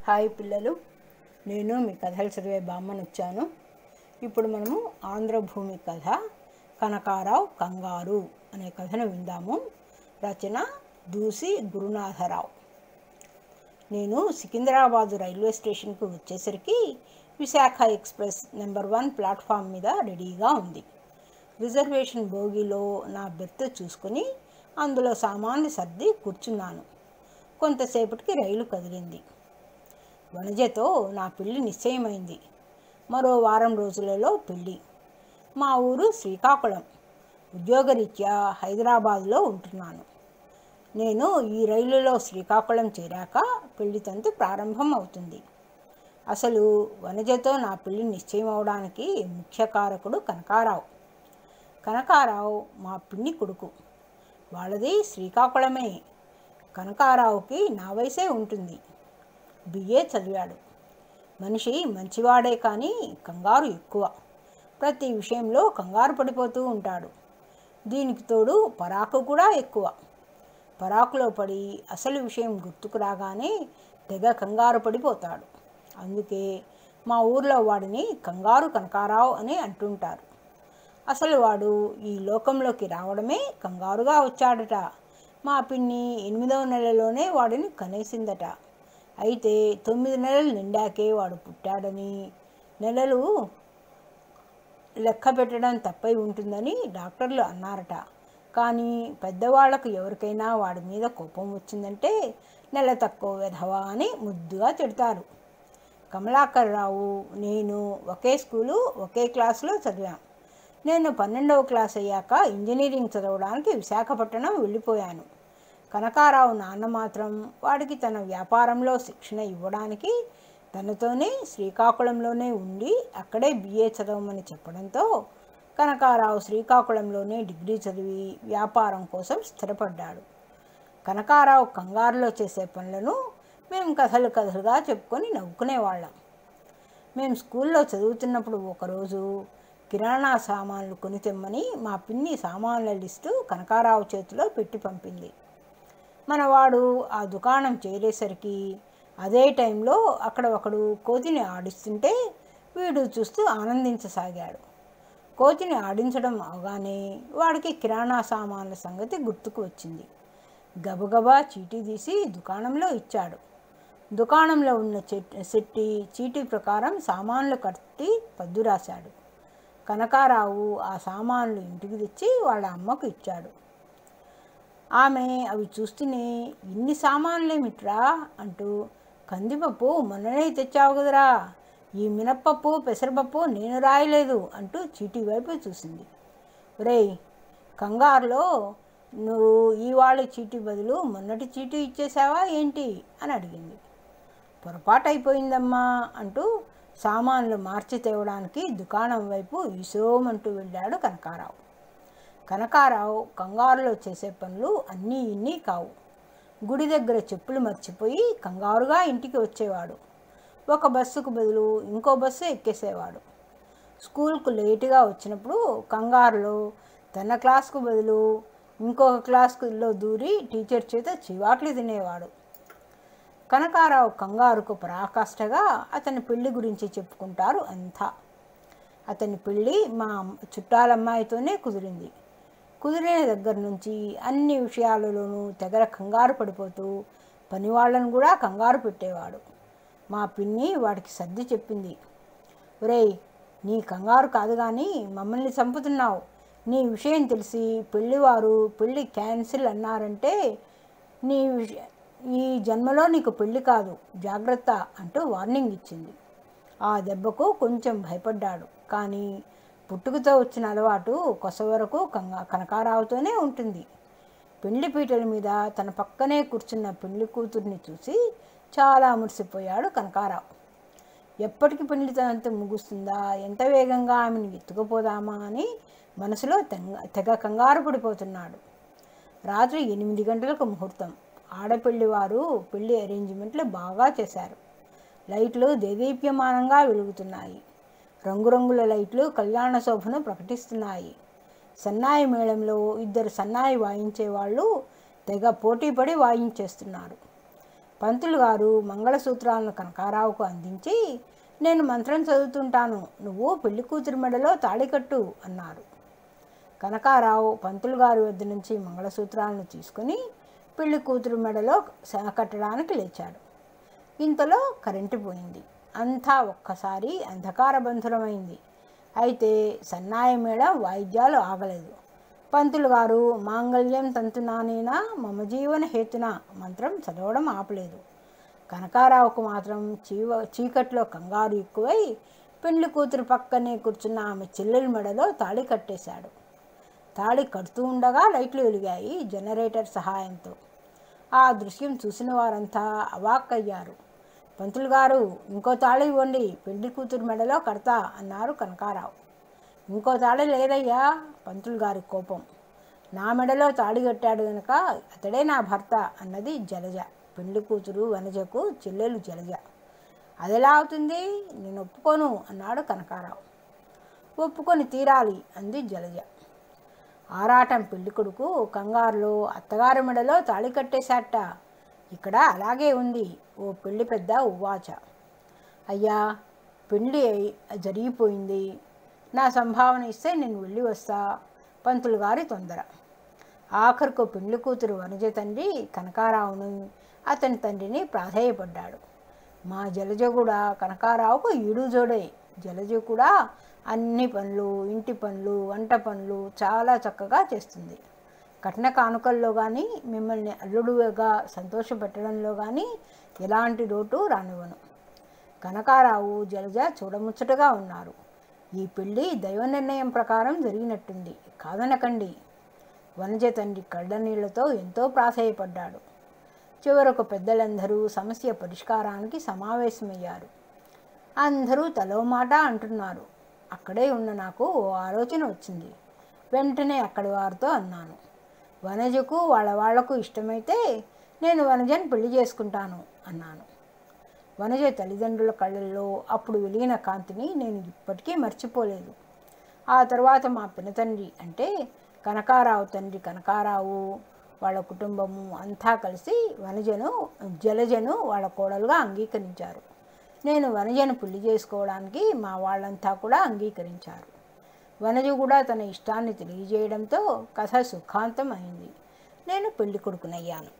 Hi పిల్లలు, నేను మీ కథలు చదివే బామ్మని వచ్చాను. ఇప్పుడు మనము ఆంధ్రభూమి కథ కనకారావు కంగారు అనే కథను విందాము. రచన దూసి గురునాథరావు. నేను సికింద్రాబాదు రైల్వే స్టేషన్కు వచ్చేసరికి విశాఖ ఎక్స్ప్రెస్ నెంబర్ 1 ప్లాట్ఫామ్ మీద రెడీగా ఉంది. రిజర్వేషన్ బోగీలో నా బెర్త్ చూసుకొని అందులో సామాన్లు సర్ది కూర్చున్నాను. కొంతసేపటికి రైలు కదిలింది. వనజతో నా పెళ్లి నిశ్చయమైంది. మరో వారం రోజులలో పెళ్ళి. మా ఊరు శ్రీకాకుళం. ఉద్యోగరీత్యా హైదరాబాదులో ఉంటున్నాను. నేను ఈ రైలులో శ్రీకాకుళం చేరాక పెళ్లి తంతు ప్రారంభం అవుతుంది. అసలు వనజతో నా పెళ్లి నిశ్చయం అవడానికి ముఖ్య కారకుడు కనకారావు. కనకారావు మా పిన్ని కొడుకు. వాళ్ళది శ్రీకాకుళమే. కనకారావుకి నా వయసే ఉంటుంది. బిఏ చదివాడు. మనిషి మంచివాడే కానీ కంగారు ఎక్కువ. ప్రతి విషయంలో కంగారు పడిపోతూ ఉంటాడు. దీనికి తోడు పరాకు కూడా ఎక్కువ. పరాకులో పడి అసలు విషయం గుర్తుకు రాగానే తెగ కంగారు పడిపోతాడు. అందుకే మా ఊర్లో వాడిని కంగారు కనకారావు అని అంటుంటారు. అసలు వాడు ఈ లోకంలోకి రావడమే కంగారుగా వచ్చాడట. మా పిన్ని 8వ నెలలోనే వాడిని కనేసిందట. అయితే 9 నెలలు నిండాకే వాడు పుట్టాడని, నెలలు లెక్క పెట్టడం తప్పై ఉంటుందని డాక్టర్లు అన్నారట. కానీ పెద్దవాళ్లకు ఎవరికైనా వాడి మీద కోపం వచ్చిందంటే నెల తక్కువ వెధవా అని ముద్దుగా తిడతారు. కమలాకర్రావు నేను ఒకే స్కూలు ఒకే క్లాసులో చదివాం. నేను 12వ క్లాస్ అయ్యాక ఇంజనీరింగ్ చదవడానికి విశాఖపట్నం వెళ్ళిపోయాను. కనకారావు నాన్న మాత్రం వాడికి తన వ్యాపారంలో శిక్షణ ఇవ్వడానికి తనతోనే శ్రీకాకుళంలోనే ఉండి అక్కడే బిఏ చదవమని చెప్పడంతో కనకారావు శ్రీకాకుళంలోనే డిగ్రీ చదివి వ్యాపారం కోసం స్థిరపడ్డాడు. కనకారావు కంగారులో చేసే పనులను మేము కథలుగా చెప్పుకొని నవ్వుకునేవాళ్ళం. మేము స్కూల్లో చదువుతున్నప్పుడు ఒకరోజు కిరాణా సామాన్లు కొని తెమ్మని మా పిన్ని సామాన్ల లిస్టు కనకారావు చేతిలో పెట్టి పంపింది. మనవాడు ఆ దుకాణం చేరేసరికి అదే టైంలో అక్కడ ఒకడు కోతిని ఆడిస్తుంటే వీడు చూస్తూ ఆనందించసాగాడు. కోతిని ఆడించడం అవగానే వాడికి కిరాణా సామాన్ల సంగతి గుర్తుకు వచ్చింది. గబగబా చీటీ తీసి దుకాణంలో ఇచ్చాడు. దుకాణంలో ఉన్న శెట్టి చీటీ ప్రకారం సామాన్లు కట్టి పద్దు రాశాడు. కనకారావు ఆ సామాన్లు ఇంటికి తెచ్చి వాళ్ళ అమ్మకు ఇచ్చాడు. ఆమె అవి చూస్తూనే ఇన్ని సామాన్లేమిట్రా అంటూ, కందిపప్పు మొన్ననే తెచ్చావు కదరా, ఈ మినప్పప్పు పెసరపప్పు నేను రాయలేదు అంటూ చీటీ వైపు చూసింది. ఒరేయ్, కంగారులో నువ్వు ఇవాళ చీటీ బదులు మొన్నటి చీటీ ఇచ్చేసావా ఏంటి అని అడిగింది. పొరపాటు అయిపోయిందమ్మా అంటూ సామాన్లు మార్చి తేవడానికి దుకాణం వైపు ఈసోమంటూ వెళ్ళాడు కనకారావు. కనకారావు కంగారులో చేసే పనులు అన్నీ ఇన్ని కావు. గుడి దగ్గర చెప్పులు మర్చిపోయి కంగారుగా ఇంటికి వచ్చేవాడు. ఒక బస్సుకు బదులు ఇంకో బస్సు ఎక్కేసేవాడు. స్కూల్కు లేటుగా వచ్చినప్పుడు కంగారులో తన క్లాస్కు బదులు ఇంకొక క్లాస్లో దూరి టీచర్ చేత చివాట్లు తినేవాడు. కనకారావు కంగారుకు పరాకాష్ఠగా అతని పెళ్లి గురించి చెప్పుకుంటారు అంతా. అతని పెళ్ళి మా చుట్టాలమ్మాయితోనే కుదిరింది. కుదిరిన దగ్గర నుంచి అన్ని విషయాలలోనూ తెగర కంగారు పడిపోతూ పనివాళ్ళను కూడా కంగారు పెట్టేవాడు. మా పిన్ని వాడికి సర్ది చెప్పింది. ఒరేయ్, నీ కంగారు కాదు కానీ మమ్మల్ని చంపుతున్నావు. నీ విషయం తెలిసి పెళ్ళివారు పెళ్ళి క్యాన్సిల్ అన్నారంటే ఈ జన్మలో నీకు పెళ్ళి కాదు, జాగ్రత్త అంటూ వార్నింగ్ ఇచ్చింది. ఆ దెబ్బకు కొంచెం భయపడ్డాడు. కానీ పుట్టుకతో వచ్చిన అలవాటు కొసవరకు కనకారావుతోనే ఉంటుంది. పెళ్లి పీటల మీద తన పక్కనే కూర్చున్న పెళ్లి కూతుర్ని చూసి చాలా మురిసిపోయాడు కనకారావు. ఎప్పటికి పెళ్లి తంతు ముగుస్తుందా, ఎంత వేగంగా ఆమెను ఎత్తుకుపోదామా అని మనసులో తెగ కంగారు పడిపోతున్నాడు. రాత్రి 8 గంటలకు ముహూర్తం. ఆడపెళ్లివారు పెళ్లి అరేంజ్మెంట్లు బాగా చేశారు. లైట్లు దేదీప్యమానంగా వెలుగుతున్నాయి. రంగురంగుల లైట్లు కళ్యాణ శోభను ప్రకటిస్తున్నాయి. సన్నాయి మేళంలో 2 సన్నాయి వాయించేవాళ్ళు తెగ పోటీపడి వాయించేస్తున్నారు. పంతులు గారు మంగళసూత్రాలను కనకారావుకు అందించి, నేను మంత్రం చదువుతుంటాను, నువ్వు పెళ్లి కూతురి మెడలో తాళి కట్టు అన్నారు. కనకారావు పంతులు గారి వద్ద నుంచి మంగళసూత్రాలను తీసుకుని పెళ్లి కూతురు మెడలో కట్టడానికి లేచాడు. ఇంతలో కరెంటు పోయింది. అంతా ఒక్కసారి అంధకారబంధురమైంది. అయితే సన్నాయి మేళం వాయిద్యాలు ఆగలేదు. పంతులు గారు మాంగళ్యం తంతునానేనా మమ జీవన హేతున మంత్రం చదవడం ఆపలేదు. కనకారావుకు మాత్రం చీకట్లో కంగారు ఎక్కువై పెళ్లి కూతురు పక్కనే కూర్చున్న ఆమె చెల్లెలి మెడలో తాళి కట్టేశాడు. తాళి కడుతూ ఉండగా లైట్లు వెలిగాయి జనరేటర్ సహాయంతో. ఆ దృశ్యం చూసిన వారంతా అవాక్కయ్యారు. పంతులు గారు, ఇంకో తాళి ఇవ్వండి, పెళ్లి కూతురు మెడలో కడతా అన్నారు కనకారావు. ఇంకో తాళి లేదయ్యా, పంతులు గారి కోపం. నా మెడలో తాళి కట్టాడు గనక అతడే నా భర్త అన్నది జలజ, పెళ్లి కూతురు వనజకు చెల్లెలు జలజ. అదెలా అవుతుంది, నేను ఒప్పుకోను అన్నాడు కనకారావు. ఒప్పుకొని తీరాలి అంది జలజ. ఆరాటం పెళ్లి కొడుకు కంగారులో అత్తగారి మెడలో తాళి కట్టేశాట. ఇక్కడ అలాగే ఉంది, ఓ పెళ్లి పెద్ద ఉవ్వాచ. అయ్యా, పెళ్లి జరిగిపోయింది, నా సంభావన ఇస్తే నేను వెళ్ళి వస్తా, పంతులు గారి తొందర. ఆఖరుకు పెళ్లి కూతురు వనజ తండ్రి కనకారావును, అతని తండ్రిని ప్రాధేయపడ్డాడు. మా జలజ కూడా కనకారావుకు ఈడు జోడే. జలజ కూడా అన్ని పనులు, ఇంటి పనులు, వంట పనులు చాలా చక్కగా చేస్తుంది. కట్న కానుకల్లో కానీ, మిమ్మల్ని అల్లుడుగా సంతోషపెట్టడంలో కానీ ఎలాంటి లోటు రానివ్వను. కనకారావు జలజ చూడముచ్చటగా ఉన్నారు. ఈ పెళ్ళి దైవ నిర్ణయం ప్రకారం జరిగినట్టుంది, కాదనకండి. వనజ తండ్రి కళ్ళనీళ్లతో ఎంతో ప్రాధేయపడ్డాడు. చివరకు పెద్దలందరూ సమస్య పరిష్కారానికి సమావేశమయ్యారు. అందరూ తలో మాట అంటున్నారు. అక్కడే ఉన్న నాకు ఓ ఆలోచన వచ్చింది. వెంటనే అక్కడి వారితో అన్నాను, వనజకు వాళ్లకు ఇష్టమైతే నేను వనజను పెళ్లి చేసుకుంటాను అన్నాను. వనజ తల్లిదండ్రుల కళ్ళల్లో అప్పుడు వెలిగిన కాంతిని నేను ఇప్పటికీ మర్చిపోలేదు. ఆ తర్వాత మా పినతండ్రి అంటే కనకారావు తండ్రి కనకారావు, వాళ్ళ కుటుంబము అంతా కలిసి జలజను వాళ్ళ కోడలుగా అంగీకరించారు. నేను వనజను పెళ్లి చేసుకోవడానికి మా వాళ్ళంతా కూడా అంగీకరించారు. వనజ కూడా తన ఇష్టాన్ని తెలియజేయడంతో కథ సుఖాంతం అయింది. నేను పెళ్లి కొడుకునయ్యాను.